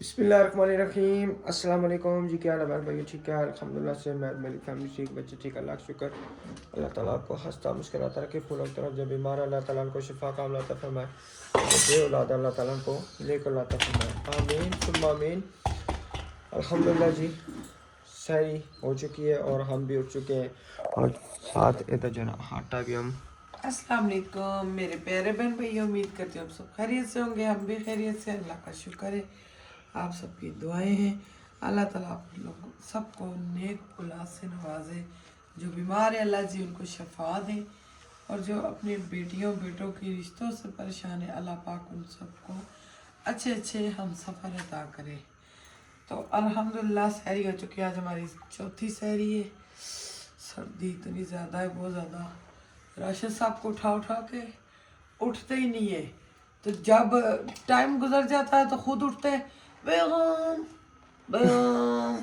बिस्मिल्लाहिर्रहमानिर्रहीम अस्सलाम वालेकुम जी। क्या हाल है भाई? ठीक है अल्हम्दुलिल्लाह से। मैं मेरी फैमिली ठीक, बच्चे ठीक, अल्लाह का शुक्र। अल्लाह ताला आपको हंसता मुस्कुराता रखे, फूलों की तरफ। जब बीमार है अल्लाह ताला को शिफा कामला अता फरमाए। बे औलाद अल्लाह ताला को नेक औलाद अता फरमाए, आमीन सुम्मा आमीन। अल्हम्दुलिल्लाह जी, सही हो चुकी है और हम भी उठ चुके हैं और साथ इधर जो ना आटा भी हम। अस्सलाम वालेकुम मेरे प्यारे बहन भैया, उम्मीद करती हूँ आप सब खैरियत से होंगे। हम भी खैरियत से, अल्लाह का शुक्र है। आप सबकी दुआएं हैं। अल्लाह ताला आप लोग सबको नेक औलाद से नवाजे। जो बीमार है अल्लाह जी उनको शफा दे, और जो अपनी बेटियों बेटों की रिश्तों से परेशान है अल्लाह पाक उन सबको अच्छे अच्छे हम सफ़र अता करे। तो अल्हम्दुलिल्लाह सहरी हो चुकी है। आज हमारी चौथी सहरी है। सर्दी इतनी ज़्यादा है, बहुत ज़्यादा। राशिद साहब को उठा उठा के उठते ही नहीं है, तो जब टाइम गुजर जाता है तो खुद उठते हैं, बेगम बेगम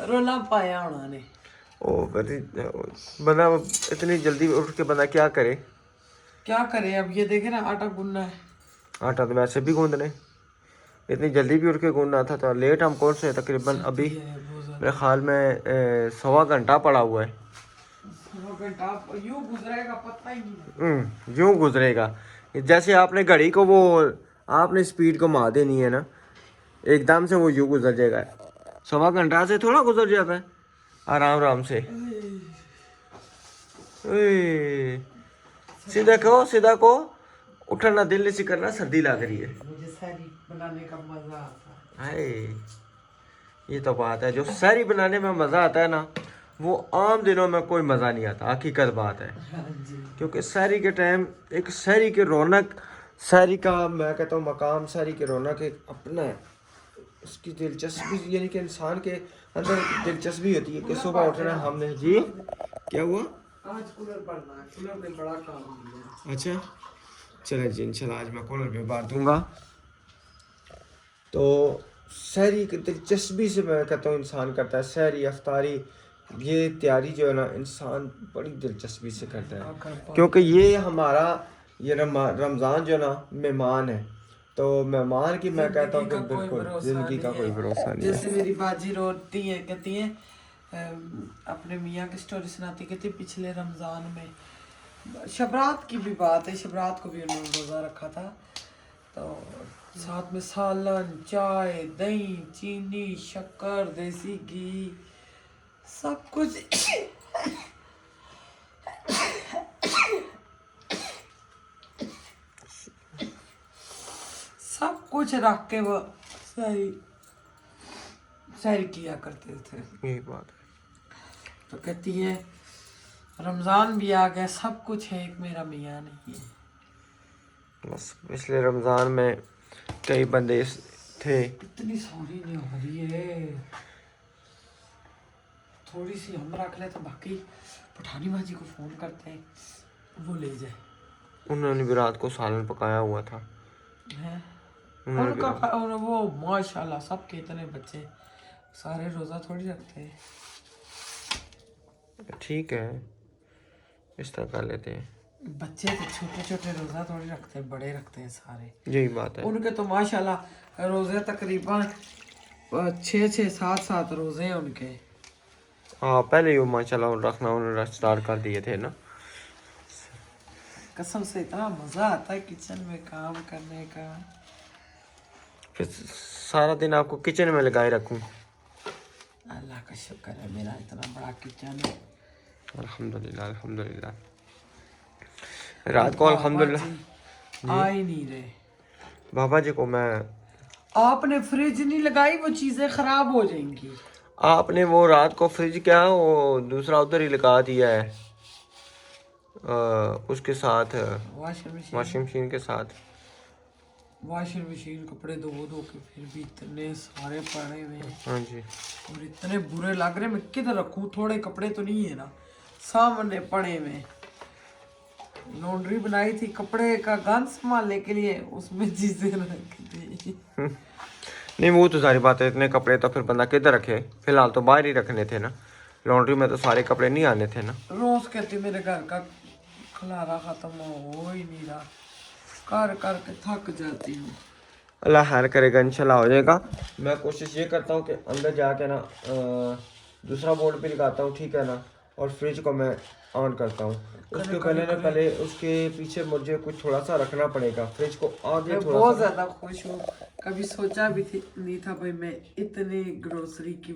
रोला पाया उन्होंने। ओ बंदा इतनी जल्दी उठ के बंदा क्या करे? क्या करे? अब ये देखे ना, आटा गूंदना है। आटा तो वैसे भी गूंदने, इतनी जल्दी भी उठ के गूंदना था तो लेट हम कौन से तकरीबन सर्दी अभी है बहुत मेरे ज़्यादा। ख्याल में 1.25 घंटा पड़ा हुआ है। 1 घंटा यूँ गुजरेगा पता ही नहीं लगेगा। यूं गुजरेगा जैसे आपने घड़ी को वो आपने स्पीड को मार देनी है ना, एकदम से वो यूं गुजर जाएगा। 1.25 घंटा से थोड़ा गुजर जाता है आराम आराम से। ओए, सीधा कहो सीधा कहो, उठना दिल नहीं करना, सर्दी लग रही है। मुझे सहरी बनाने का मज़ा आता हाय, ये तो बात है, जो सहरी बनाने में मज़ा आता है ना, वो आम दिनों में कोई मज़ा नहीं आता, हकीकत बात है। है। हाँ जी। क्योंकि सहरी के टाइम एक सहरी की रौनक, सहरी का मैं कहता हूँ मकाम, सहरी की रौनक एक अपना है। उसकी दिलचस्पी यानी कि इंसान के अंदर एक दिलचस्पी होती है कि सुबह उठना हमने जी। क्या हुआ? आज कूलर पड़ना है, कूलर ने बड़ा काम दिया। अच्छा, चले जी इंशाल्लाह आज मैं कूलर भी बांट दूंगा। तो सहरी की दिलचस्पी से मैं कहता हूँ इंसान करता है सहरी अफ्तारी, ये तैयारी जो है ना इंसान बड़ी दिलचस्पी से करता है। क्योंकि ये हमारा ये रमज़ान जो है ना मेहमान है, तो मेहमान की मैं कहता हूँ कि बिल्कुल ज़िंदगी का कोई भरोसा नहीं जैसे है। मेरी बाजी रोती है, कहती है अपने मियाँ की स्टोरी सुनाती, कहती पिछले रमज़ान में शबरात की भी बात है, शबरात को भी उन्होंने रोज़ा रखा था। तो साथ में सालन, चाय, दही, चीनी, शक्कर, देसी घी, सब कुछ सब कुछ रख के वो सही सैर किया करते थे। यही बात है। तो कहती है रमज़ान भी आ गया, सब कुछ है, एक मेरा मियाँ नहीं है। बस पिछले रमज़ान में कई बंदे थे। इतनी सॉरी नहीं हो रही है, थोड़ी सी हम रख ले तो बाकी पठानी माजी को फ़ोन करते हैं, वो ले जाए। उन्होंने भी रात को सालन पकाया हुआ था। हैं उन्होंने भी वो माशाल्लाह सबके इतने बच्चे, सारे रोज़ा थोड़ी रखते हैं। ठीक है, इस तरह कर लेते हैं। बच्चे तो छोटे छोटे रोज़ा थोड़ी रखते हैं, बड़े रखते हैं सारे। यही बात है। उनके तो माशाल्लाह रोज़े तकरीबन 6-6 7-7 रोज़े हैं उनके। हाँ, पहले ही वो माशाल्लाह रखना उन्होंने स्टार्ट कर दिए थे ना। कसम से इतना मज़ा आता है किचन में काम करने का। फिर सारा दिन आपको किचन में लगाए रखूं। अल्लाह का शुक्र है, मेरा इतना बड़ा किचन है। अल्हम्दुलिल्लाह अल्हम्दुलिल्लाह। रात को अल्हम्दुलिल्लाह आ ही नहीं रहे। बाबा जी को मैं, आपने फ्रिज नहीं लगाई, वो चीज़ें ख़राब हो जाएंगी। आपने वो रात को फ्रिज क्या वो दूसरा उधर ही लगा दिया है, उसके साथ वॉशिंग वॉशिंग मशीन के साथ। मशीन कपड़े धो धो के फिर भी इतने सारे पड़े हुए हैं हाँ जी। और इतने बुरे लग रहे, मैं किधर रखूँ? थोड़े कपड़े तो नहीं है ना, सामने पड़े हुए। लॉन्ड्री बनाई थी कपड़े का गंद संभालने के लिए, उसमें चीजें रख दी। नहीं वो तो सारी बात है, इतने कपड़े तो फिर बंदा किधर रखे? फिलहाल तो बाहर ही रखने थे ना, लॉन्ड्री में तो सारे कपड़े नहीं आने थे ना। रोज कहती मेरे घर का खलारा खत्म हो ही नहीं रहा, कर कर के थक जाती हूँ। अल्लाह खैर करेगा, इंशाल्लाह हो जाएगा। मैं कोशिश ये करता हूँ कि अंदर जाके ना दूसरा बोर्ड भी लगाता हूँ, ठीक है ना, और फ्रिज को मैं ऑन करता हूँ। उसके पहले उसके पीछे मुझे कुछ थोड़ा सा रखना पड़ेगा, फ्रिज को आगे मैं थोड़ा बहुत सा। ज्यादा खुश हूँ, कभी सोचा भी नहीं था भाई मैं इतने ग्रोसरी की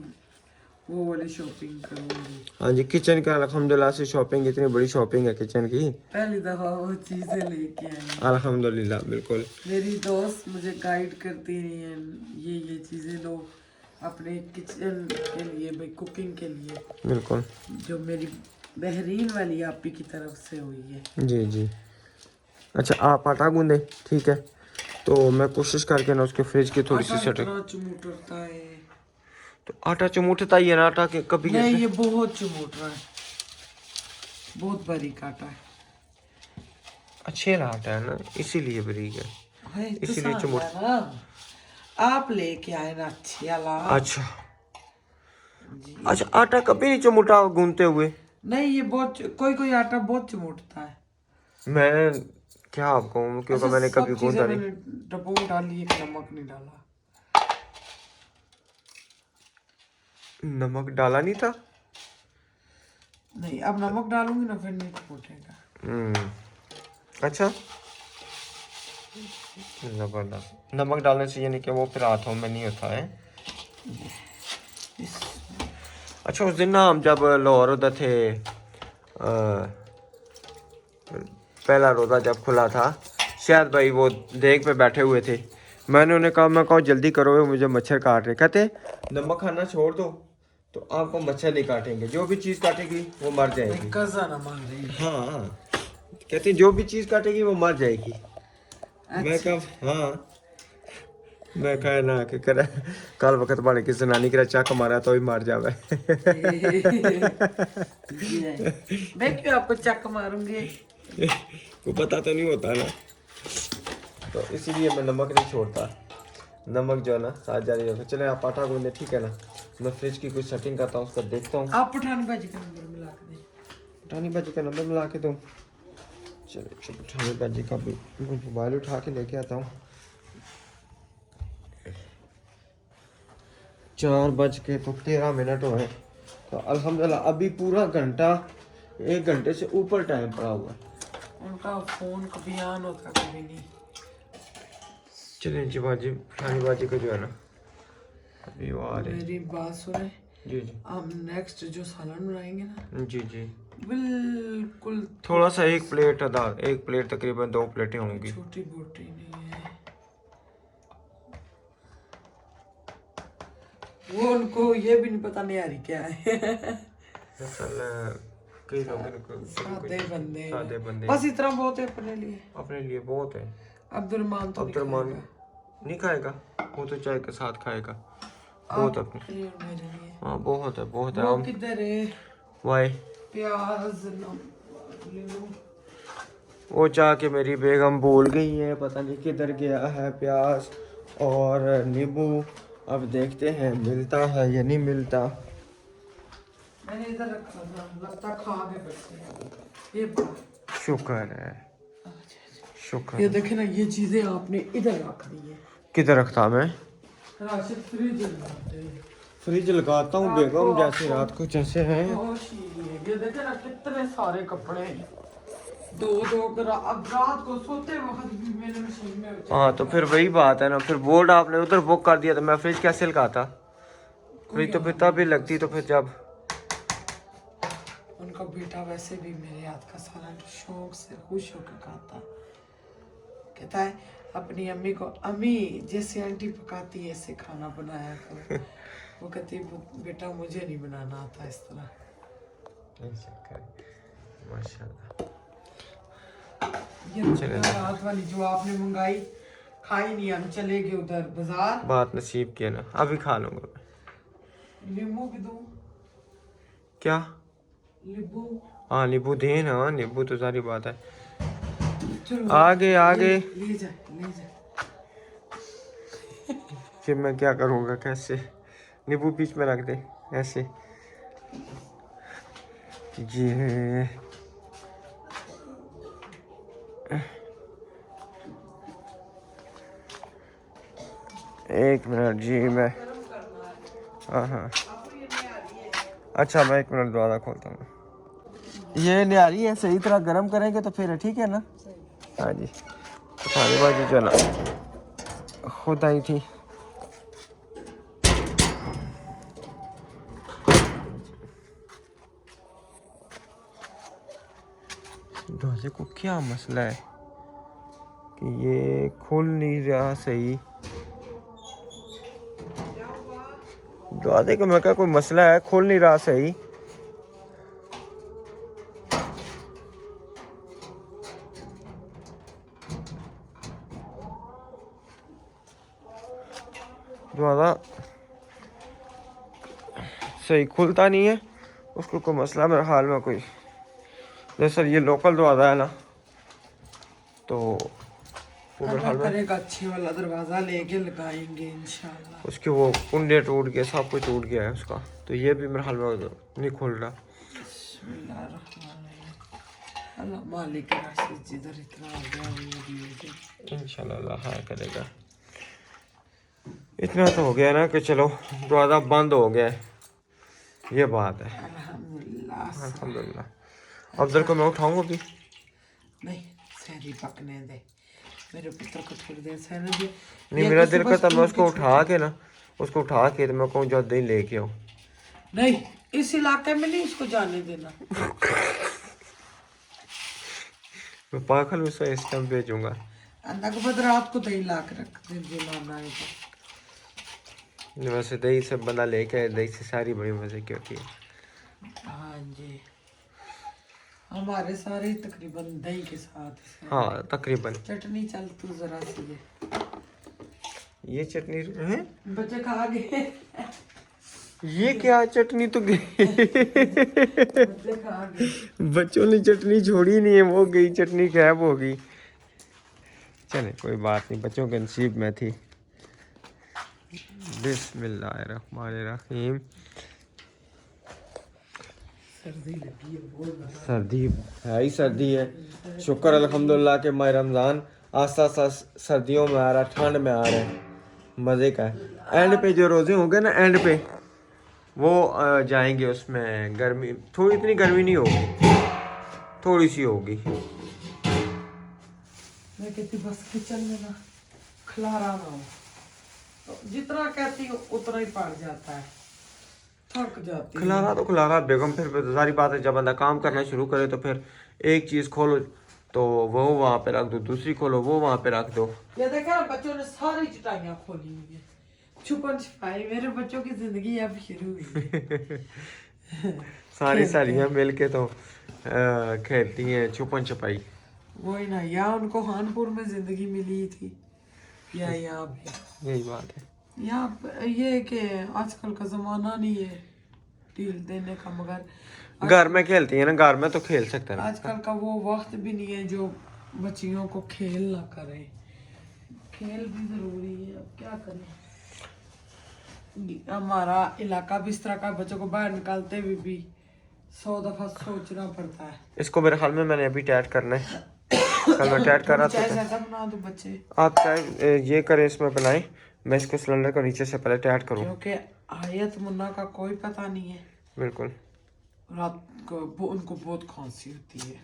वो वाली शॉपिंग करूँगी। हाँ जी, किचन का अल्हम्दुलिल्लाह से शॉपिंग, इतनी बड़ी शॉपिंग है किचन की, पहली दफा वो चीजें लेके आई। अल्हम्दुलिल्लाह। बिल्कुल मेरी दोस्त मुझे गाइड करती रही है, ये चीजें लो अपने किचन के लिए भाई, कुकिंग के लिए, बिल्कुल। जो मेरी बहरीन वाली आपी की तरफ से हुई है। जी जी। अच्छा आप आटा गूंदे, ठीक है, तो मैं कोशिश करके ना उसके फ्रिज की थोड़ी सी आटा सेटिंग। इतना चुमुटता है। तो आटा चमूटता ही है ना, आटा के कभी नहीं कहते ये बहुत चुमुट रहा है, बहुत बारीक आटा है। अच्छे आटा है ना, इसीलिए बारीक है, है तो इसीलिए चमूट। है ना, आप लेके आए ना अच्छी वाला। अच्छा जी अच्छा, आटा कभी नहीं चमूटा गूंदते हुए? नहीं, ये बहुत कोई कोई आटा बहुत चुमुटता है। मैं क्या आपको, क्योंकि अच्छा मैंने कभी सब चीजें गूंदा नहीं। मैंने डब्बों में डाली, एक नमक नहीं डाला। नमक डाला नहीं था? नहीं अब नमक डालूंगी ना फिर नहीं चुमुटेगा। अच्छा, जबरदस्त। नमक डालने से यानी कि वो फिर हाथों में नहीं होता है। अच्छा उस दिन ना हम जब लाहौर उधर थे, पहला रोज़ा जब खुला था, शायद भाई वो देख पे बैठे हुए थे, मैंने उन्हें कहा, मैं कहा जल्दी करो मुझे मच्छर काट रहे। कहते नमक खाना छोड़ दो तो आपको मच्छर नहीं काटेंगे, जो भी चीज़ काटेगी वो मर जाएगी। कज़न हमारी। हाँ कहते जो भी चीज़ काटेगी वो मर जाएगी। मैं अच्छा। कहा हाँ, मैं कहा ना कि कर कल वक्त बने किसी नानी की चक मारा तो ही मार जावे। मैं क्यों आपको चक मारूंगी? को पता तो नहीं होता ना, तो इसीलिए मैं नमक नहीं छोड़ता। नमक जो है ना साथ जारी रखो। चले आप आटा गूंदे, ठीक है ना, मैं फ्रिज की कुछ सेटिंग करता हूँ, उसका देखता हूँ। आप पठानी भाजी का नंबर मिला के दें। पठानी भाजी का नंबर मिला के दूँ? चलो पठानी भाजी का भी मोबाइल उठा के लेके आता हूँ। 4:13 हुए, तो अल्हम्दुलिल्लाह अभी पूरा घंटा, 1 घंटे से ऊपर टाइम पड़ा हुआ है। उनका फोन कभी ऑन होता कभी नहीं। चलिए जी भाजी, पठानी भाजी का जो है ना अभी वो आ रहे। मेरी बात सुने, जी जी। हम नेक्स्ट जो सालन बनाएंगे ना, जी जी, बिल्कुल थोड़ा सा एक प्लेट दाल, एक प्लेट तकरीबन 2 प्लेटें होंगी। छोटी बोटी नहीं है वो, उनको ये भी नहीं पता नहीं आ रही क्या है। असल कई लोग सादे बंदे हैं। सादे बंदे बस इतना बहुत है अपने लिए। अपने लिए बहुत है। अब्दुलरमान तो अब्दुलरमान नहीं खाएगा, वो तो चाय के साथ खाएगा। बहुत अपने, आपके लिए और मेरे लिए। हाँ बहुत है, बहुत है। वो हम किधर है? वाई प्याज ले लो। वो चाह के मेरी बेगम भूल गई है, पता नहीं किधर गया है प्याज और नींबू। अब देखते हैं मिलता है या नहीं मिलता। मैंने इधर रखा था, लगता खा के बैठे हैं। ये बड़ा शुक्र है, शुक्र ये है। देखे ना, ये चीजें आपने इधर रख दी है। किधर रखता मैं? राशिद फ्रिज लगाते हैं। फ्रिज लगाता हूँ बेगम, जैसे रात को जैसे हैं। ये देखे ना कितने सारे कपड़े, दो अब रात को सोते वक्त भी मैंने मशीन में। हाँ तो फिर वही बात है ना, फिर बोर्ड आपने उधर बुक कर दिया तो मैं फ्रिज कैसे लगाता? फ्रिज तो फिर तभी लगती तो फिर जब। उनका बेटा वैसे भी मेरे हाथ का सालन शौक से खुश होकर खाता, कहता है अपनी अम्मी को, अम्मी जैसे आंटी पकाती है ऐसे खाना बनाया करो। वो कहती बेटा मुझे नहीं बनाना आता इस तरह। माशाल्लाह। ये रात वाली जो आपने मंगाई खाई नहीं, हम चले गए उधर बाजार। बात नसीब की है ना, अभी खा लूंगा मैं। नींबू भी दो। क्या? नींबू। हाँ नींबू दे ना, नींबू तो सारी बात है। चलो आगे आगे ले जा ले जा। फिर मैं क्या करूँगा, कैसे? नींबू बीच में रख दे ऐसे। ये एक मिनट जी, मैं हाँ अच्छा, मैं एक मिनट दरवाज़ा खोलता हूँ। ये न्यारी है, सही तरह गर्म करेंगे तो फिर ठीक है ना। हाँ जी, खाने बाजी जो ना खुद आई थी। दरवाजे को क्या मसला है कि ये खुल नहीं रहा सही। दरवाजे का मैं क्या कोई मसला है, खुल नहीं रहा सही। दरवाजा सही खुलता नहीं है, उसको कोई मसला मेरे ख्याल में कोई। जैसे ये लोकल दरवाजा है ना, तो वो मेरे ख्याल में करेगा अच्छे वाला दरवाजा लेके लगाएंगे इंशाल्लाह। उसके वो कुंडे टूट गए, सब कुछ टूट गया है उसका, तो ये भी मेरे ख्याल में नहीं खुल रहा। अल्लाह मालिक जिधर इतना आ गया इंशाल्लाह अल्लाह खैर करेगा। इतना तो हो गया ना कि चलो दरवाज़ा बंद हो गया है, ये बात है। अल्हम्दुलिल्लाह। अफजल को मैं उठाऊँ अभी? नहीं, सहरी पकने दे, मेरे पुत्र को थोड़ी देर सहने दे। नहीं, मेरा दिल करता मैं उसको उठा के ना, उसको उठा के तो मैं कहूँ जल्दी ही लेके आओ। नहीं, इस इलाके में नहीं इसको जाने देना। मैं पागल उसे इस टाइम भेजूंगा। अंधा के बाद रात को दही ला के रख दे जो लाना है तो। वैसे दही से बंदा लेके आए, दही से सारी बड़ी मजे की होती है। हाँ जी, हमारे सारे तकरीबन दही के साथ। हाँ तकरीबन। चटनी चल तू जरा सी ये चटनी है, बच्चे खा गए। ये क्या चटनी तो गई। बच्चे खा गए। बच्चों ने चटनी छोड़ी नहीं है, वो गई चटनी गायब हो गई। चले कोई बात नहीं, बच्चों के नसीब में थी। बिस्मिल्लाहिर्रहमानिर्रहीम। सर्दी है ही सर्दी है। शुक्र अल्हम्दुलिल्लाह के माह रमज़ान आस्ता आस्ता सर्दियों में आ रहा, ठंड में आ रहा है, मज़े का है। एंड पे जो रोज़े होंगे ना, एंड पे वो जाएंगे उसमें। गर्मी थोड़ी, इतनी गर्मी नहीं होगी, थोड़ी सी होगी। मैं कहती बस किचन में ना खिलारा ना हो, तो जितना कहती हूँ उतना ही पड़ जाता है, थक जाती खिलारा तो खिलारा बेगम, फिर सारी बात है, जब बंदा काम करना शुरू करे तो फिर एक चीज़ खोलो तो वो वहाँ पे रख दो, दूसरी खोलो वो वहाँ पे रख दो। ये देखा बच्चों ने सारी चटाइयाँ खोली हुई है, छुपन छुपाई। मेरे बच्चों की जिंदगी अब शुरू हुई है। सारी सालियाँ मिल के तो खेलती हैं छुपन छुपाई। वही ना, या उनको खानपुर में जिंदगी मिली थी या यहाँ पे। यही बात है। यहाँ पे ये कि आजकल का जमाना नहीं है ढील देने का, मगर घर में खेलती है ना, घर में तो खेल सकते हैं। आजकल का वो वक्त भी नहीं है जो बच्चियों को खेल ना करें। खेल भी जरूरी है, अब क्या करें। हमारा इलाका भी इस तरह का, बच्चों को बाहर निकालते हुए भी 100 दफा सोचना पड़ता है। इसको मेरे ख्याल में मैंने अभी टैट करना है, कल मैं टैट कर रहा चाय था। ज्यादा बना दो बच्चे, आप चाहे ये करें, इसमें बनाएं, मैं इसको सिलेंडर को नीचे से पहले टैट करूँ। क्योंकि आयत मुन्ना का कोई पता नहीं है। बिल्कुल। रात को उनको बहुत खांसी होती है।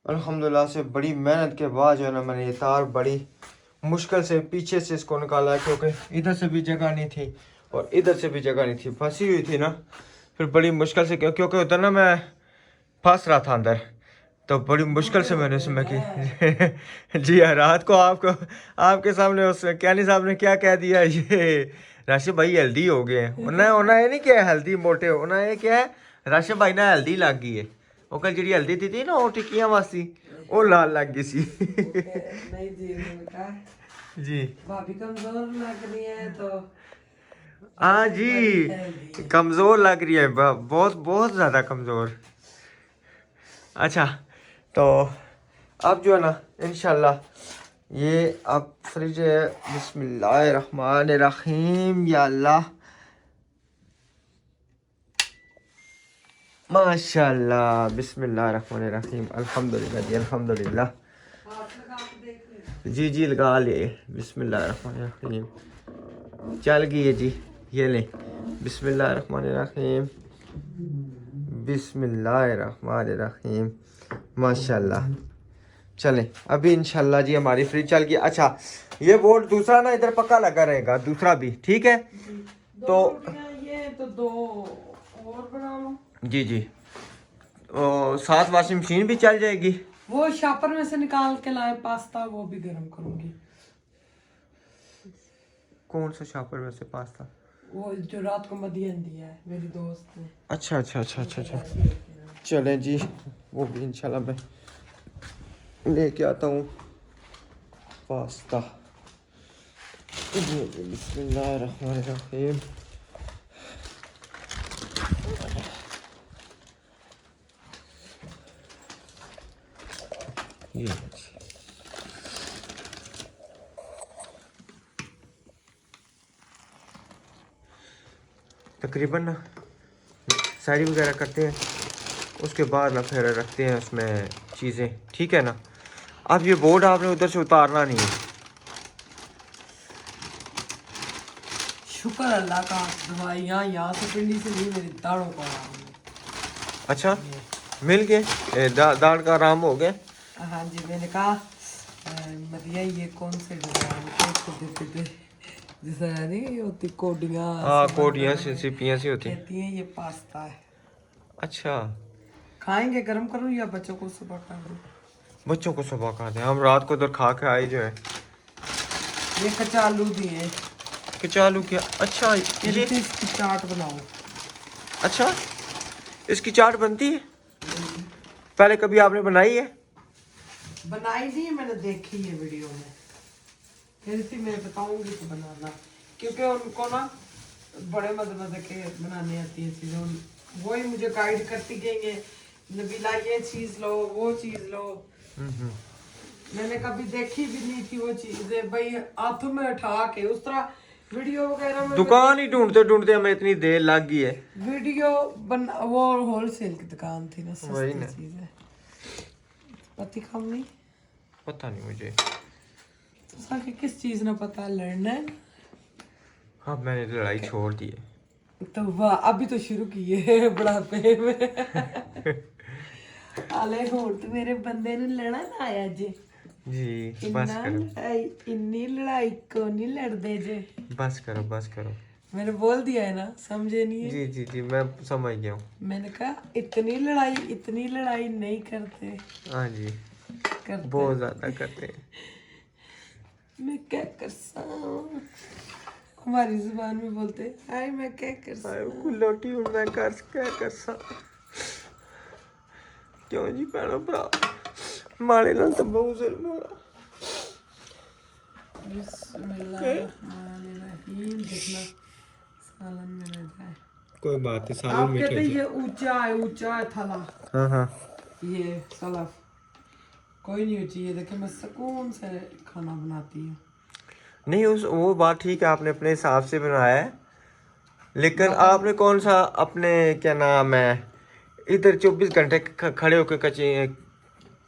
अल्हम्दुलिल्लाह से बड़ी मेहनत के बाद जो है ना, मैंने ये तार बड़ी मुश्किल से पीछे से इसको निकाला, क्योंकि इधर से भी जगह नहीं थी और इधर से भी जगह नहीं थी, फंसी हुई थी ना। फिर बड़ी मुश्किल से, क्योंकि उधर ना मैं फंस रहा था अंदर, तो बड़ी मुश्किल से मैंने इसमें की। जी हाँ, रात को आपके सामने उस क्यानी साहब ने क्या कह दिया, ये राशिद भाई हेल्दी हो गए हैं। उन्हें नहीं क्या हेल्दी मोटे, उन्हें क्या है, राशिद भाई ना हेल्दी लग गई है। वो कल जी हेल्दी थी ना, वो टिक्कियां वासी वो लाल लग गई सी। नहीं जी भाभी कमजोर लग रही है तो। हाँ जी, कमजोर लग रही है, बहुत बहुत ज्यादा कमजोर। अच्छा, तो अब जो है ना इंशाल्लाह ये अब फ्रिज है। बिस्मिल्लाहिर्रहमानिर्रहीम, या अल्लाह माशाल्लाह, बिस्मिल्लाहिर्रहमानिर्रहीम, अल्हम्दुलिल्लाह जी, अल्हम्दुलिल्लाह। जी जी लगा लिए। बिस्मिल्लाहिर्रहमानिर्रहीम। चल गई है जी, ये ले। बिस्मिल्लाहिर्रहमानिर्रहीम, बिस्मिल्लाहिर्रहमानिर्रहीम। माशाल्लाह। चलें अभी इंशाल्लाह जी हमारी फ्रिज चल गई। अच्छा ये बोर्ड दूसरा ना इधर पक्का लगा रहेगा, दूसरा भी ठीक है। तो ये तो दो और बना लो। जी जी, साथ वॉशिंग मशीन भी चल जाएगी। वो शॉपर में से निकाल के लाए पास्ता, वो भी गर्म करूंगी। कौन सा शॉपर में से पास्ता? वो जो रात को मदियन दिया है मेरी दोस्त ने। अच्छा अच्छा अच्छा अच्छा अच्छा। चलें जी, वो भी इंशाल्लाह मैं लेके आता हूँ पास्ता। बिस्मिल्लाहिर्रहमानिर्रहीम। ये तकरीबन ना सारी वगैरह करते हैं, उसके बाद ना फिर रखते हैं उसमें चीज़ें, ठीक है ना। अब ये बोर्ड आपने उधर से उतारना नहीं है। शुक्र अल्लाह का, दवाइयाँ यहाँ से पिंडी से नहीं, मेरी दाढ़ों को आराम है। अच्छा मिल गए, दाढ़ का आराम हो गया। हाँ जी, मैंने कहा मदिया ये कौन से डिजाइन को देते थे, जैसे नहीं होती कोडियाँ। हाँ कोडियाँ सिपियाँ सी होती हैं। कहती हैं ये पास्ता है। अच्छा खाएंगे, गर्म करूँ या बच्चों को सुबह खा दूँ? बच्चों को सुबह खाते हैं, हम रात को उधर खा के आए जो है। ये कचालू दिए, कचालू क्या? अच्छा ये इसकी चाट बनाओ। अच्छा इसकी चाट बनती है? पहले कभी आपने बनाई है? बनाई नहीं है, मैंने देखी है वीडियो में, फिर भी मैं बताऊंगी तो बनाना, क्योंकि उनको ना बड़े मजे के बनाने आती है चीजें, वही मुझे गाइड करती गई है, नबीला ये चीज लो, वो चीज लो। मैंने कभी देखी भी नहीं थी वो चीजें, भाई हाथों में उठा के उस तरह वीडियो वगैरह में। दुकान ही ढूंढते ढूंढते हमें इतनी देर लग गई है। वीडियो वो होलसेल की दुकान थी ना, वही ना। सस्ती चीजें। पति कम नहीं, पता नहीं मुझे। तो साके किस चीज ना पता लड़ना है। हाँ मैंने लड़ाई छोड़ दी है। तो वाह, अभी तो शुरू की है बुढ़ापे में। आले होर तो मेरे बंदे ने लड़ा ना आया जे जी बस करो, इन्नी लड़ाई को नहीं लड़दे जे। बस करो बस करो। मैंने बोल दिया है ना, समझे नहीं है? जी जी जी मैं समझ गया हूँ। मैंने कहा इतनी लड़ाई नहीं करते। हाँ जी करते बहुत ज्यादा करते हैं। मैं क्या कर सा, हमारी जुबान में बोलते हाय मैं क्या कर सा। लोटी मैं कर सा क्यों जी भैनों भरा माड़े नाल तो बहुत जुल्म हो रहा। बिस्मिल्लाहिर्रहमानिर्रहीम, देखना सालन में न जाए। कोई बात है, सालन आप में कहते ये ऊंचा है थला। हाँ हाँ ये सलफ कोई नहीं ऊंची है, देखिए मैं सुकून से खाना बनाती हूँ। नहीं उस वो बात ठीक है, आपने अपने हिसाब से बनाया है, लेकिन आपने कौन सा अपने क्या नाम है इधर 24 घंटे खड़े होकर कच्ची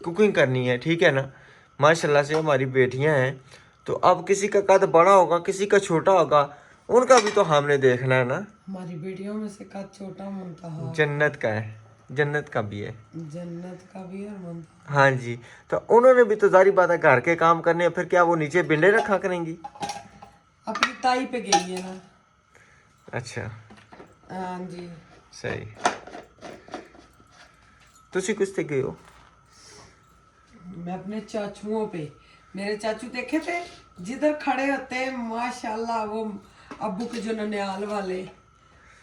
कुकिंग करनी है, ठीक है ना। माशाल्लाह से हमारी बेटियां हैं, तो अब किसी का कद बड़ा होगा, किसी का छोटा होगा, उनका भी तो हमने देखना है ना। हमारी बेटियों में से कद छोटा मुंतहा जन्नत का है, जन्नत का भी है। जन्नत का भी है मुंतहा। हाँ जी, तो उन्होंने भी तो जारी बात है घर के काम करने हैं, फिर क्या वो नीचे बिंडे रखा करेंगी? अपनी ताई पे गई है ना। अच्छा हाँ जी, सही। तुसी कुछ ते गए हो? मैं अपने चाचुओं पे, मेरे चाचू देखे थे जिधर खड़े होते हैं माशाल्लाह, वो अब्बू के जो ननियाल वाले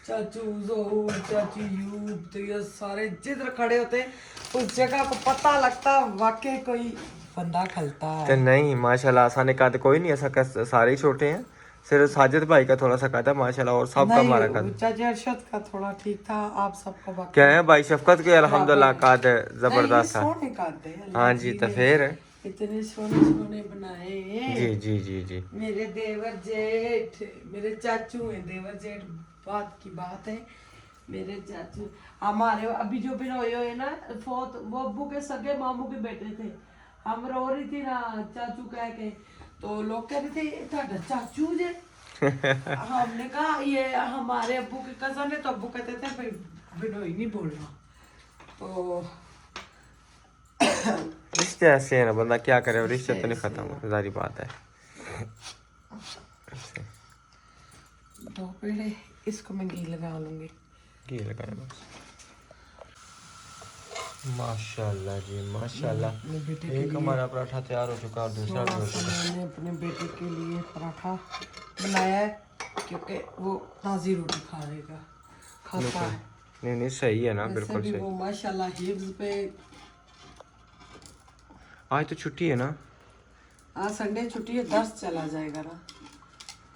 चाचू ज़हूर, चाचू यूब, तो ये सारे जिधर खड़े होते हैं उस जगह को पता लगता वाकई कोई बंदा खलता तो है। नहीं माशाल्लाह, आसाने का तो कोई नहीं, ऐसा का सारे ही छोटे हैं, सिर्फ साजिद भाई का थोड़ा सा कहता है माशाल्लाह, और सबका हमारा नहीं, कद चाचा अरशद का थोड़ा ठीक था, आप सबका बाकी क्या है भाई शफकत के अल्हम्दुलिल्लाह कद जबरदस्त था। सोने का दे अल्लाह हाँ जी, तो फिर इतने सोने बनाए हैं। जी जी जी जी मेरे देवर जेठ, मेरे चाचू हैं देवर जेठ, बात की बात है। मेरे चाचू हमारे अभी जो बिनोए हुए ना फोत, वो अब्बू के सगे मामू के बेटे थे, हम रो रही थी ना चाचू कह के, तो लोग कह रहे थे ਤੁਹਾਡਾ चाचू जे हमने कहा ये हमारे अब्बू के कजन है, तो अब्बू कहते थे भाई बिनोई नहीं बोलना। तो रिश्ते ऐसे है ना, बंदा क्या करे, रिश्ते तो नहीं खत्म हो, सारी बात है। तो पहले इसको मैं घी लगा लूंगी। घी लगाए बस। माशाल्लाह जी माशाल्लाह। एक हमारा पराठा तैयार हो चुका और दूसरा भी हो चुका। मैंने अपने बेटे के लिए पराठा बनाया है क्योंकि वो ताज़ी रोटी खाता है। नहीं सही है ना, वैसे बिल्कुल भी सही। वो माशाल्लाह हिफ्ज पे। आज तो छुट्टी है ना? आज संडे छुट्टी है, 10 चला जाएगा ना।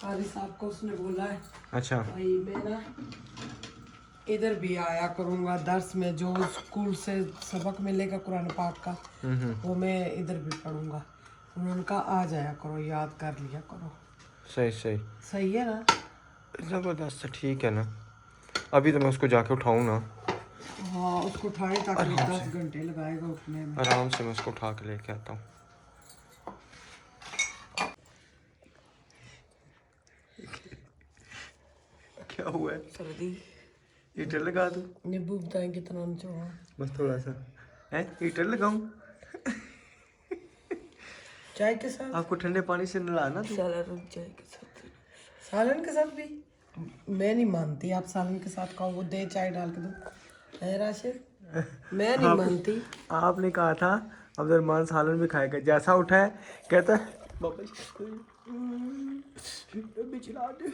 कारी साहब को उसने बोला है अच्छा भाई मैं ना इधर भी आया करूँगा दर्स में, जो स्कूल से सबक मिलेगा कुरान पाक का वो मैं इधर भी पढ़ूंगा। उन्होंने कहा आ जाया करो, याद कर लिया करो। सही सही है ना? जबरदस्त, ठीक है ना। अभी तो मैं उसको जाके उठाऊँ ना। हाँ उसको उठाए ताकि 10 घंटे लगाएगा उठने में। आराम से मैं उसको उठा के लेके आता हूँ। क्या हुआ है? सर्दी। हीटर लगा दूँ? नींबू बताएं कितना चाहिए? बस थोड़ा सा है। हीटर लगाऊं? चाय के साथ? आपको ठंडे पानी से नहलाना तो? सालन चाय के साथ। सालन के साथ भी मैं नहीं मानती। आप सालन के साथ खाओ, वो दे चाय डाल के दो है राशिद, मैं नहीं मानती। आपने कहा था अब्दुलरहमान सालन भी खाएगा, जैसा उठा है कहता है बाबा भी चला दे।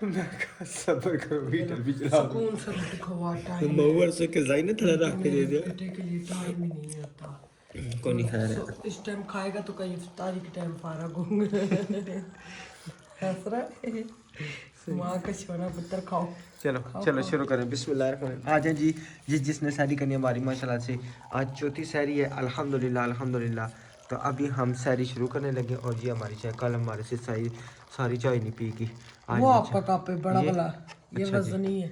मैं कहा सब्र करो, हीटर भी चला दो। सुकून से रोटी खवा टाइम मऊर से के जाई ना थोड़ा रख के दे दिया। बेटे के लिए टाइम ही नहीं होता। कोई नहीं खा रहा। इस टाइम खाएगा तो कहीं इफ्तारी के टाइम फारग होंगे। हंस रहा है। माँ का सोना पुत्र खाओ। चलो शुरू करें। बिस्मिल्लाह। आ जाए जी। जिसने सैरी करनी है हमारी माशाल्लाह से आज चौथी सैरी है। अल्हम्दुलिल्लाह। तो अभी हम सैरी शुरू करने लगे। और ये हमारी चाय, कल हमारे से सारी चाय नहीं पी की। वो आपका कप है बड़ा वाला, ये अच्छा वजन नहीं है।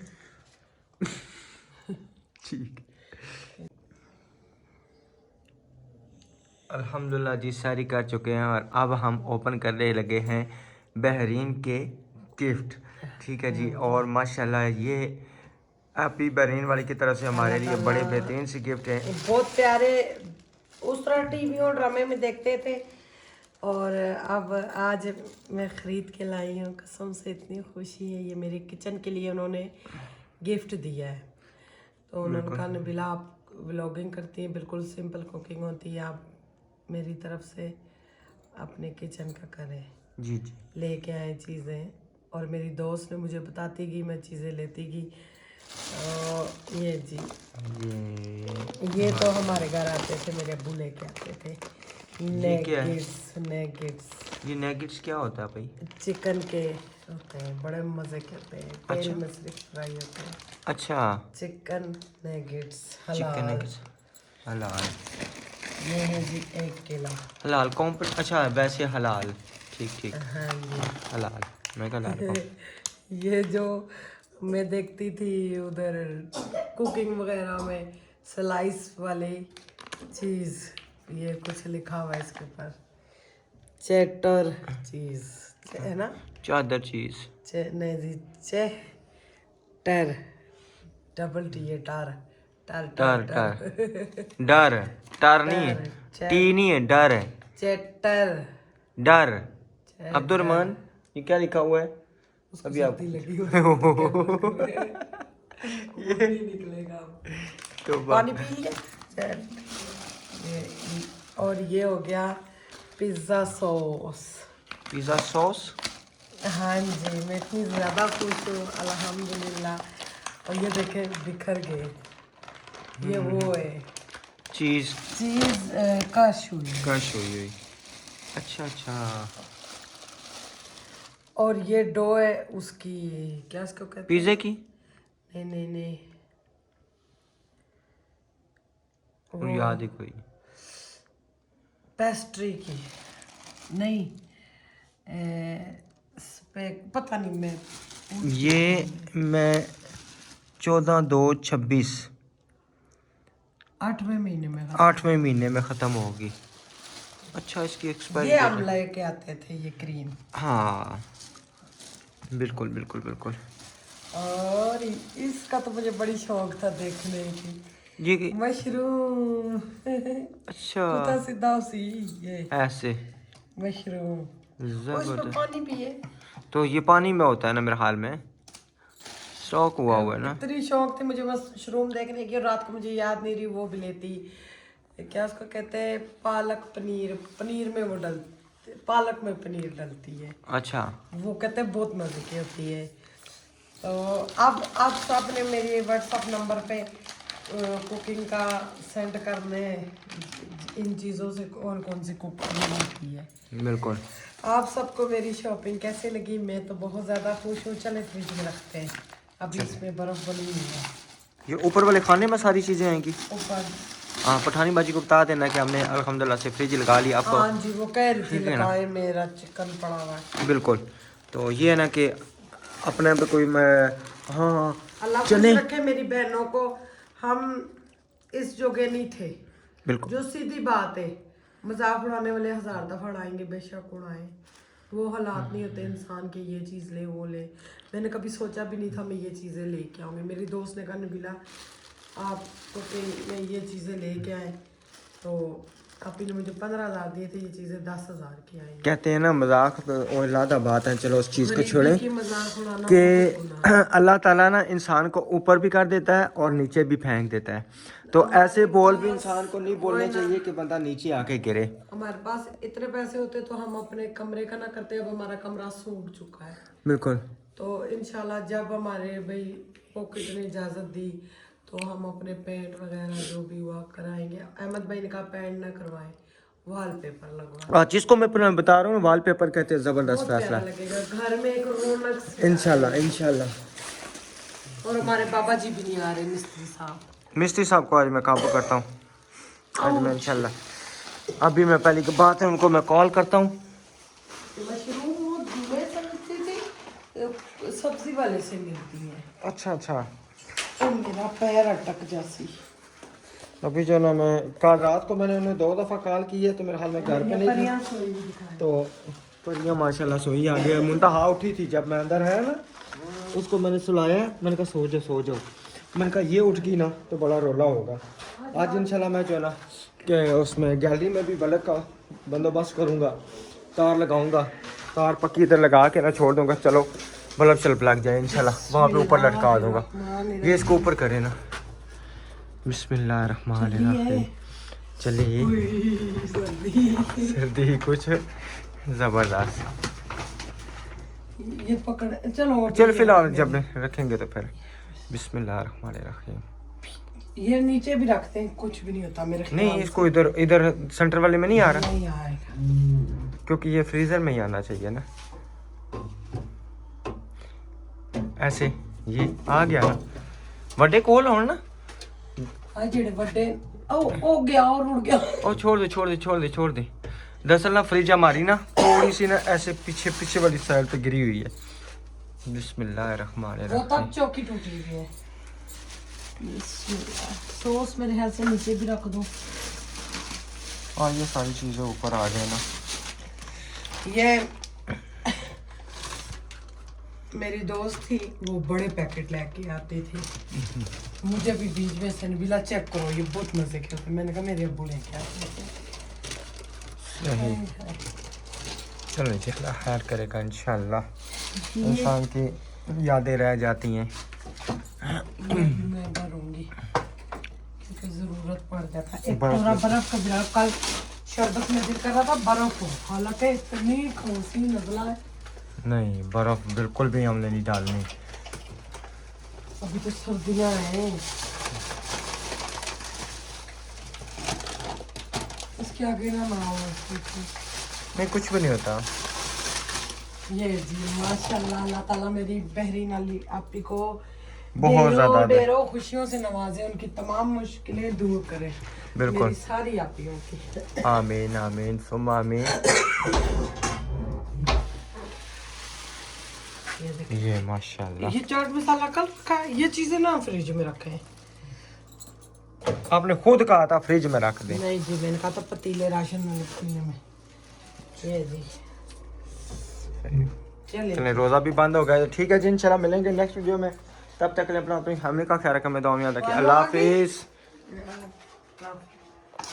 ठीक। अल्हम्दुलिल्लाह जी सैरी कर चुके हैं और अब हम ओपन करने लगे हैं बहरीन के गिफ्ट। ठीक है जी। और माशाल्लाह ये हैप्पी बहरीन वाली की तरफ से हमारे लिए बड़े बेहतरीन से गिफ्ट हैं। बहुत प्यारे। उस तरह टीवी और ड्रामे में देखते थे और अब आज मैं ख़रीद के लाई हूँ। कसम से इतनी खुशी है। ये मेरे किचन के लिए उन्होंने गिफ्ट दिया है। तो उन्होंने कहा नबीला आप व्लॉगिंग करती हैं, बिल्कुल सिंपल कुकिंग होती है, आप मेरी तरफ से अपने किचन का करें। जी लेके आए चीज़ें और मेरी दोस्त ने मुझे बताती गई, मैं चीज़ें लेती गई। ये जी ये तो हमारे घर आते थे, मेरे अब्बू लेके आते थे। नेगेट्स। ये नेगेट्स क्या होता है भाई? चिकन के होते हैं, बड़े मज़े के होते हैं। तेल में सिर्फ फ्राई होते हैं। अच्छा चिकन नेगेट्स चिकन नेगेट्स हलाल। ये है जी 1 किलो हलाल अच्छा वैसे हलाल। ठीक हाँ जी हलाल। मैं कहा हलाल। ये जो मैं देखती थी उधर कुकिंग वगैरह में स्लाइस वाली चीज़, ये कुछ लिखा हुआ है इसके ऊपर, चेटर चीज़ है ना? चादर चीज़ नहीं जी, चेटर डबल टी है। टार नहीं है, टी नहीं है, डर है। चेटर डर। अब्दुलरहमान ये क्या लिखा हुआ है? अभी आप लगी ये निकलेगा तो पानी पी लिया। और ये हो गया पिज़्ज़ा सॉस। हाँ जी, मैं इतनी ज़्यादा खुश हूँ अल्हम्दुलिल्लाह। और ये देखें बिखर गए। ये वो है चीज़ कश हुई। अच्छा। और ये डो है उसकी, क्या इसको कहते हैं? पिज़्ज़े की? नहीं और याद है कोई? पेस्ट्री की नहीं, पता नहीं। मैं 14/2/26 8वें महीने में 8वें महीने में ख़त्म होगी। अच्छा, इसकी एक्सपायरी ये हम लेके आते थे, ये क्रीम। हाँ बिल्कुल बिल्कुल बिल्कुल। और इसका तो मुझे बड़ी शौक था देखने की, ये मशरूम। अच्छा, कुत्ता सीधा सी ये ऐसे मशरूम, उसमें जबरदस्त। पानी भी है। तो ये पानी में होता है ना मेरे हाल में, शौक हुआ है ना। इतनी शौक थी मुझे बस मशरूम देखने की, और रात को मुझे याद नहीं रही वो भी लेती, क्या उसको कहते हैं, पालक पनीर, पनीर में वो डलती, पालक में पनीर डलती है, अच्छा वो कहते हैं बहुत मजे की होती है। तो अब आप सबने मेरे व्हाट्सअप नंबर पे कुकिंग का सेंड करने, इन चीज़ों से कौन कौन सी कुकिंग होती है। बिल्कुल। आप सबको मेरी शॉपिंग कैसे लगी? मैं तो बहुत ज़्यादा खुश हूँ। चले फ्रिज में रखते हैं, अभी इसमें बर्फ़ बनी हुई है। ये ऊपर वाले खाने में सारी चीज़ें आएंगी। ऊपर हाँ, पठानी बाजी को बता देना कि हमने अल्हम्दुलिल्लाह से फ्रिज लगा लिया आपको। हाँ जी, वो कह रही थी ठीक है ना? लगाए, मेरा चिकन पड़ा हुआ है। बिल्कुल। तो ये है ना कि अपने पे कोई मैं, हाँ अल्लाह खुश चने, रखे मेरी बहनों को। हम इस जोगे नहीं थे, बिल्कुल जो सीधी बात है। मजाक उड़ाने वाले हजार दफा उड़ाएंगे, बेशक उड़ाएं। वो हालात नहीं होते इंसान के, ये चीज़ ले वो ले। मैंने कभी सोचा भी नहीं था मैं ये चीज़ें लेके आऊँगी। मेरी दोस्त ने कहा नबीला आपको कि मैं ये चीज़ें लेके आए, तो आप ने मुझे 15,000 दिए थे, ये चीज़ें 10,000 की आई। कहते हैं ना मजाक तो और लादा बात है, चलो उस चीज़ को गरीबी छोड़ें की मजाक उड़ाना कि बहुत गुनाह है। अल्लाह ताला ना इंसान को ऊपर भी कर देता है और नीचे भी फेंक देता है। तो ऐसे बोल भी इंसान को नहीं बोलने चाहिए कि बंदा नीचे आके गिरे। हमारे पास इतने पैसे होते तो हम अपने कमरे का ना करते, अब हमारा कमरा सूख चुका है। बिल्कुल। तो इंशाल्लाह जब हमारे भाई पॉकेट ने इजाज़त दी तो हम अपने पेंट वगैरह जो भी हुआ कराएंगे। अहमद भाई ने कहा पेंट ना करवाए, वॉलपेपर लगवा, जिसको मैं अपना बता रहा हूँ वॉलपेपर कहते हैं, ज़बरदस्त बहुत फैसला प्यारा है। लगेगा घर में, एक रौनक सी। इंशाल्लाह इंशाल्लाह। और हमारे बाबा जी भी नहीं आ रहे, मिस्त्री साहब। मिस्त्री साहब को आज मैं काबू करता हूँ, आज मैं इंशाल्लाह। अभी मैं पहली बात है उनको मैं कॉल करता हूँ। मशरूम वो मैं समझती थी सब्जी वाले से मिलती है। अच्छा अच्छा। तो मेरा पैर अटक जासी। अभी जो ना मैं कल रात को मैंने उन्हें 2 दफ़ा कॉल की है, तो मेरे हाल में घर पे नहीं थी। तो परियां माशाल्लाह सोई आ गया, मुंतहा उठी थी जब मैं अंदर आया ना, उसको मैंने सुलाया, मैंने कहा सो जाओ सो जाओ। मैंने कहा ये उठ गई ना तो बड़ा रोला होगा। आज इंशाल्लाह मैं जो है ना कि उसमें गैलरी में भी बल्ब का बंदोबस्त करूँगा, तार लगाऊँगा, तार पक्की इधर लगा के ना छोड़ दूँगा, चलो बल्ब शल्ब लग जाए इंशाल्लाह, वहाँ पे ऊपर लटका दूँगा। ये इसको ऊपर करे ना। बिस्मिल्लाहिर्रहमानिर्रहीम। चलिए, सर्दी कुछ ज़बरदस्त। ये पकड़, चलो चल फिलहाल जब रखेंगे तो फिर बिस्मिल्लाहिर्रहमानिर्रहीम। ये नीचे भी रखते हैं, कुछ भी नहीं होता मेरे ख्याल नहीं, इसको इधर इधर सेंटर वाले में नहीं आ रहा, नहीं आएगा, क्योंकि ये फ्रीजर में ही आना चाहिए ना। ऐसे ये आ गया ना, बड़े कोल हो ना। जेड़े बड़े ओ गया और उड़ गया। और छोड़ दे छोड़ दे छोड़ दे छोड़ दे। दरअसल ना फ्रिज हमारी ना थोड़ी सी ना ऐसे पीछे पीछे वाली साइड पे गिरी हुई है। बिस्मिल्लाहिर्रहमानिर्रहीम। वो तब चौकी टूटी हुई है। सॉस मेरे ख्याल से नीचे भी रख दो। हाँ, ये सारी चीज़ें ऊपर आ गए ना। ये मेरी दोस्त थी, वो बड़े पैकेट लेके आती थी, मुझे भी बीच में से नबीला चेक करो ये बहुत मजे के होते। मैंने कहा मेरे अब्बू लेके आते थे। चलो इंशाल्लाह खैर करेगा इंशाल्लाह। इंसान की यादें रह जाती हैं। मैं भरूंगी क्योंकि जरूरत पड़ जाता है। एक पूरा बर्फ का गिरा, कल शरबत में दिल कर रहा था बर्फ हो, हालांकि इतनी खांसी नजला है। नहीं, बर्फ बिल्कुल भी हमने नहीं डालनी। अभी तो सर्दियां हैं। इसके आगे ना बनाओ, नहीं कुछ भी नहीं होता। ये जी माशाल्लाह, अल्लाह ताला मेरी बहरीन अली आपी को बहुत ज्यादा ढेरों खुशियों से नवाजे, उनकी तमाम मुश्किलें दूर करे। बिल्कुल, मेरी सारी आपियों की आमीन आमीन सुम आमीन। ये माशाल्लाह, ये चाट मसाला कल का, ये चीजें ना फ्रिज में रखे हैं। आपने खुद कहा था फ्रिज में रख दें। नहीं जी, मैंने कहा था पतीले राशन में पतीले में। ये जी चलें, रोज़ा भी बंद हो गया तो ठीक है जी, इंशाल्लाह मिलेंगे नेक्स्ट वीडियो में। तब तक के लिए अपनी फैमिली का ख्याल रखें, मैं दुआ में याद रखिए। अल्लाह हाफिज़।